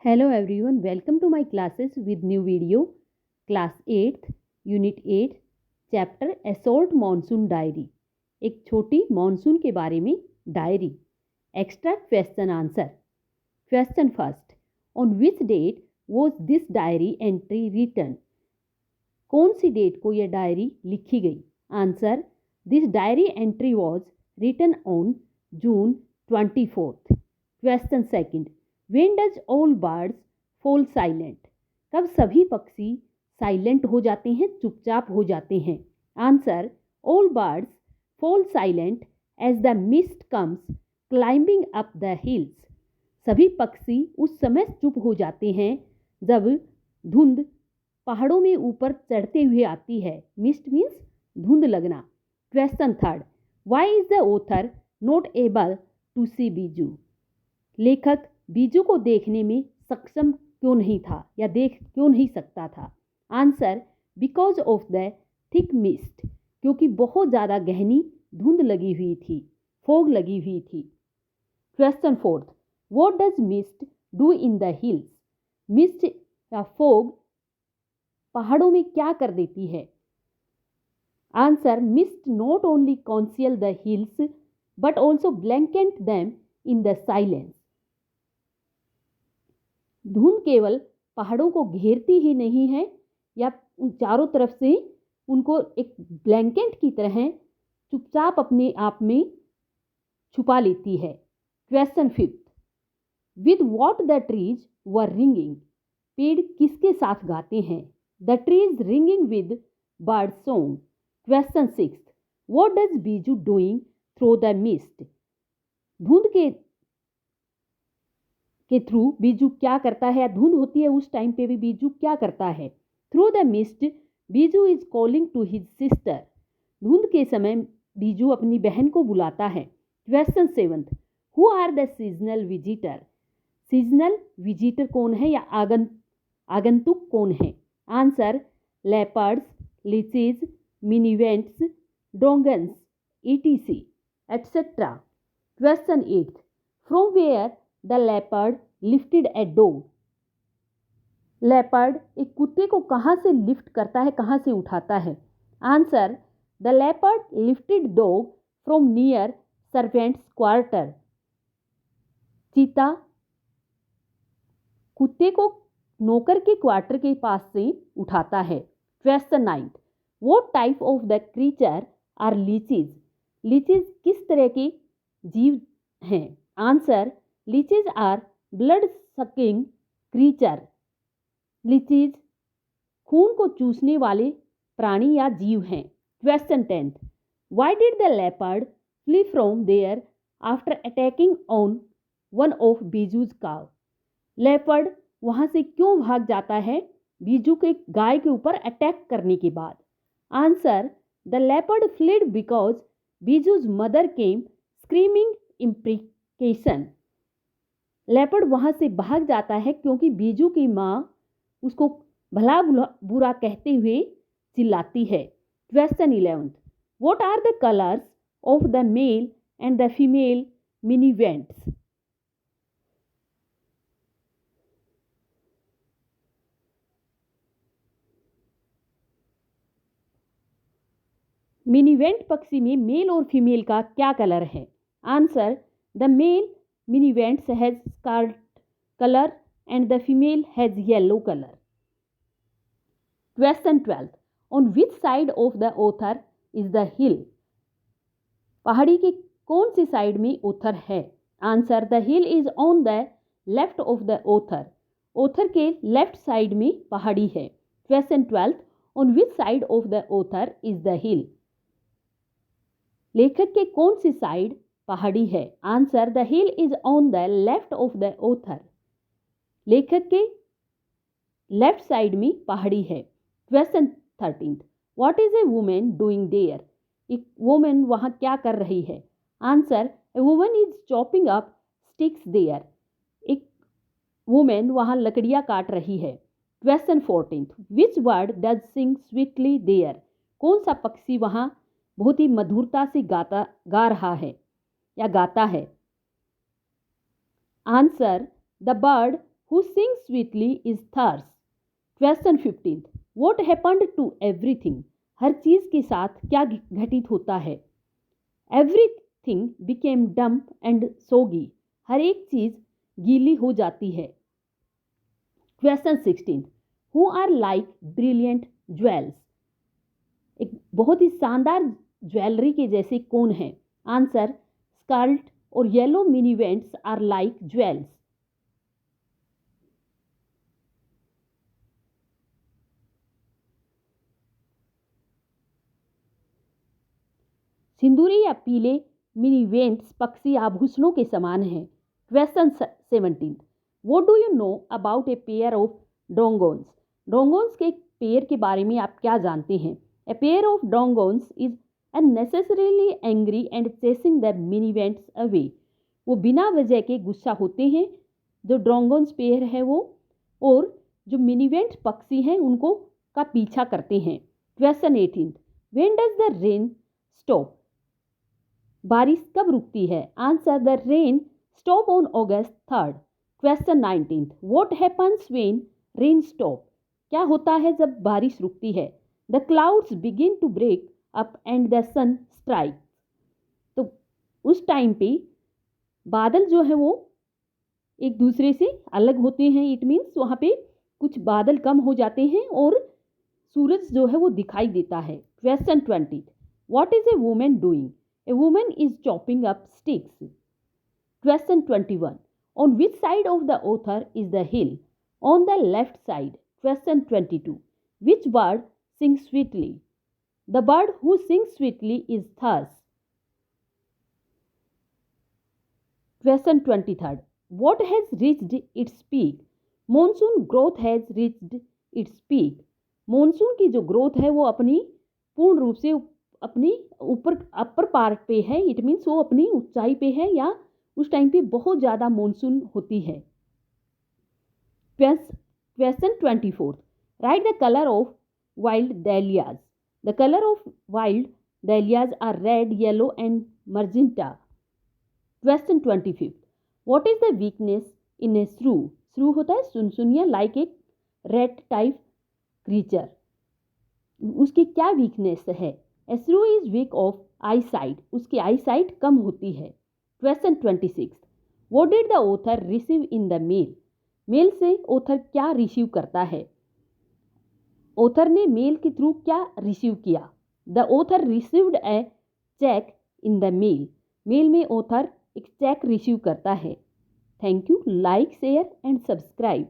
Hello everyone, welcome to my classes with new video. Class 8th, Unit 8, Chapter Assault Monsoon Diary. एक छोटी monsoon के बारे में diary. Extract question answer. Question first. On which date was this diary entry written? कौन सी date को यह diary लिखी गई? Answer. This diary entry was written on June 24th. Question second. When does all birds fall silent? कब सभी पक्षी silent हो जाते हैं, चुपचाप हो जाते हैं? Answer. All birds fall silent as the mist comes climbing up the hills. सभी पक्षी उस समय चुप हो जाते हैं जब धुंध पहाड़ों में ऊपर चढ़ते हुए आती है. मिस्ट मीन्स धुंध लगना. Question third. Why is the author not able to see Biju? लेखक बीजू को देखने में सक्षम क्यों नहीं था या देख क्यों नहीं सकता था? Answer. Because of the thick mist. क्योंकि बहुत ज़्यादा गहनी धुंध लगी हुई थी, फोग लगी हुई थी. Question fourth. What does mist do in the hills? Mist या फोग पहाड़ों में क्या कर देती है? Answer. Mist not only conceal the hills but also blanket them in the silence. धुंध केवल पहाड़ों को घेरती ही नहीं है या चारों तरफ से उनको एक ब्लैंकेट की तरह चुपचाप अपने आप में छुपा लेती है. Question fifth. With what the trees were ringing? पेड़ किसके साथ गाते हैं? The trees ringing with bird song. Question sixth. What does Biju doing through the mist? धुंध के थ्रू बीजू क्या करता है? धुंध होती है उस टाइम पे भी बीजू क्या करता है? Through the mist Bijju is calling to his sister. धुंध के समय बीजू अपनी बहन को बुलाता है. Question seventh. Who are the seasonal visitor? Seasonal visitor कौन है या आगंतुक कौन है? Answer. Leopards, leeches, minivets, dragons, etc. etc. Question eighth. From where the leopard lifted a dog? Leopard एक कुत्ते को कहाँ से लिफ्ट करता है, कहाँ से उठाता है? Answer. The leopard lifted dog from near servants quarter. चीता कुत्ते को नौकर के क्वार्टर के पास से उठाता है. Question ninth. What type of the creature are leeches? Leeches किस तरह के जीव हैं? Answer. Leeches are blood sucking creature. Leeches खून को चूसने वाले प्राणी या जीव हैं. Question tenth. Why did the leopard flee from there after attacking on one of Bijju's cow? Leopard वहां से क्यों भाग जाता है बीजू के गाय के ऊपर अटैक करने के बाद? Answer. The leopard fled because Bijju's mother came screaming imprecation. Leopard वहां से भाग जाता है क्योंकि बीजू की माँ उसको भला बुरा कहते हुए चिल्लाती है. Question 11th. What are the colours of the male and the female minivets? Minivet पक्षी में मेल और फीमेल का क्या कलर है? Answer. The male minivets has scarlet colour and the female has yellow color. Question 12. On which side of the author is the hill? पहाड़ी के कौन सी side में author है? Answer. The hill is on the left of the author. author के left side में पहाड़ी है. Question 12. On which side of the author is the hill? लेखक के कौन सी साइड पहाड़ी है? Answer. The hill is on the left of the author. लेखक के लेफ्ट साइड में पहाड़ी है. Question 13. What is a women doing there? एक वुमेन वहां क्या कर रही है? Answer. A women is chopping up sticks there. एक वुमेन वहां लकड़ियां काट रही है. Question 14. Which bird does sing sweetly there? कौन सा पक्षी वहां बहुत ही मधुरता से गा रहा है या गाता है? Answer. The bird who sings sweetly is thirst. Question 15th. What happened to everything? हर चीज के साथ क्या घटित होता है? Everything became damp and soggy. हर एक चीज गीली हो जाती है. Question 16. Who are like brilliant jewels? एक बहुत ही शानदार ज्वेलरी के जैसे कौन है? आंसर, स्कार्लेट और yellow minivets are like jewels. सिंदूरी या पीले मिनी वेंट्स पक्षी आभूषणों के समान हैं. Question 17. What do you know about a pair of dongons? डोंगोन्स के पेयर के बारे में आप क्या जानते हैं? A pair of dongons is unnecessarily angry and chasing the mini vents away. वो बिना वजह के गुस्सा होते हैं जो डोंगोन्स पेयर है वो, और जो मिनी वेंट पक्षी हैं उनको का पीछा करते हैं. Question 18. When does the rain stop? बारिश कब रुकती है? Answer, the rain stop on August 3rd. Question 19. What happens when rain stop? क्या होता है जब बारिश रुकती है? The clouds begin to break up and the sun strike. तो उस टाइम पे बादल जो है वो एक दूसरे से अलग होते हैं. इट मीन्स वहाँ पे कुछ बादल कम हो जाते हैं और सूरज जो है वो दिखाई देता है. Question 20. What is a woman doing? A woman is chopping up sticks. Question 21. On which side of the author is the hill? On the left side. Question 22. Which bird sings sweetly? The bird who sings sweetly is thus. Question 23. What has reached its peak? Monsoon growth has reached its peak. Monsoon की जो growth है वो अपनी पूर्ण रूप से अपनी ऊपर अपर पार्ट पे है. इट मीन्स वो अपनी ऊंचाई पे है या उस टाइम पे बहुत ज़्यादा मानसून होती है. Question 24. Write the colour of wild dahlias. The colour of wild dahlias are red, yellow and magenta. Question 25. What is the weakness in a shrew? Shrew होता है सुनसुनिया, लाइक एक रेड टाइप क्रीचर. उसकी क्या weakness है? A shrew is weak of eyesight. उसकी eyesight कम होती है. Question 26. What did the author receive in the mail? Mail से ऑथर क्या रिसीव करता है? ऑथर ने मेल के थ्रू क्या रिसीव किया? The author received a check in the mail. Mail में ऑथर एक चेक रिसीव करता है. Thank you. Like, share and subscribe.